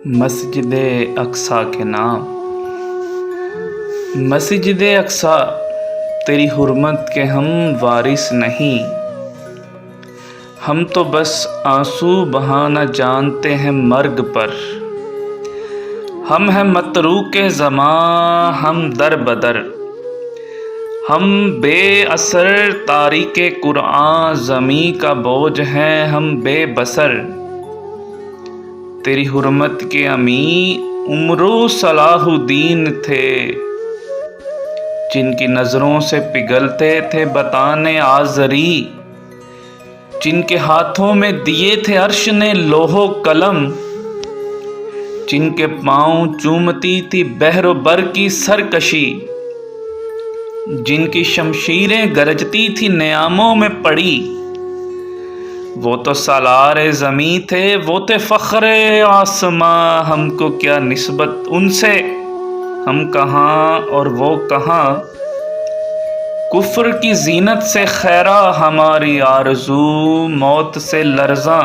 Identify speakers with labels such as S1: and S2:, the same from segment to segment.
S1: مسجد اقصیٰ کے نام۔ مسجد اقصیٰ تیری حرمت کے ہم وارث نہیں، ہم تو بس آنسو بہانا جانتے ہیں مرگ پر۔ ہم ہیں متروک زماں ہم در بدر، ہم بے اثر تاریک قرآن زمیں کا بوجھ ہیں ہم بے بصر۔ تیری حرمت کے امین عمرو صلاح الدین تھے، جن کی نظروں سے پگھلتے تھے بتانے آزری، جن کے ہاتھوں میں دیے تھے عرش نے لوح و قلم، جن کے پاؤں چومتی تھی بحر و بر کی سرکشی، جن کی شمشیریں گرجتی تھی نیاموں میں پڑی۔ وہ تو سالار زمیں تھے، وہ تھے فخر آسماں، ہم کو کیا نسبت ان سے، ہم کہاں اور وہ کہاں۔ کفر کی زینت سے خیرہ ہماری آرزو، موت سے لرزاں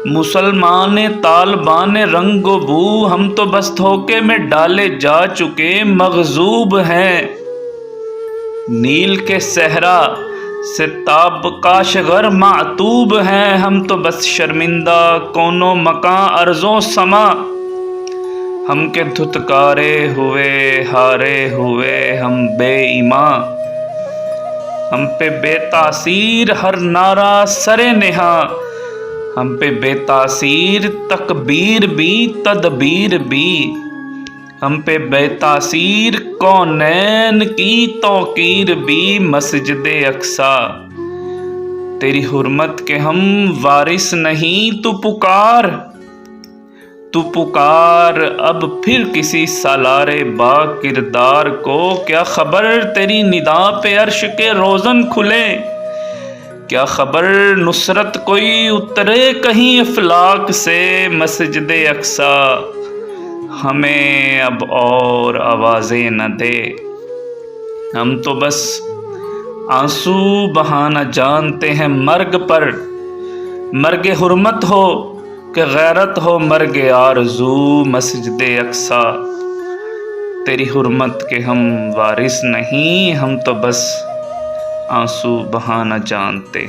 S1: مسلمان طالبان رنگ و بو، ہم تو بس دھوکے میں ڈالے جا چکے مغصوب ہیں۔ نیل کے صحرا سے تاب کاشغر معتوب ہیں، ہم تو بس شرمندہ کون و مکان ارض و سما۔ ہم کے دھتکارے ہوئے ہارے ہوئے ہم بے ایمان، ہم پہ بے تاثیر ہر نعرہ سر نہاں، ہم پہ بے تاثیر تکبیر بھی تدبیر بھی، ہم پہ بے تاثیر کونین کی توقیر بھی۔ مسجد اقصیٰ تیری حرمت کے ہم وارث نہیں، تو پکار اب پھر کسی سالار با کردار کو، کیا خبر تیری ندا پہ عرش کے روزن کھلے، کیا خبر نصرت کوئی اترے کہیں افلاک سے۔ مسجد اقصیٰ ہمیں اب اور آوازیں نہ دے، ہم تو بس آنسو بہانا جانتے ہیں مرگ پر۔ مرگ حرمت ہو کہ غیرت ہو مرگ آرزو، مسجد اقصیٰ تیری حرمت کے ہم وارث نہیں، ہم تو بس آنسو بہانا جانتے ہیں۔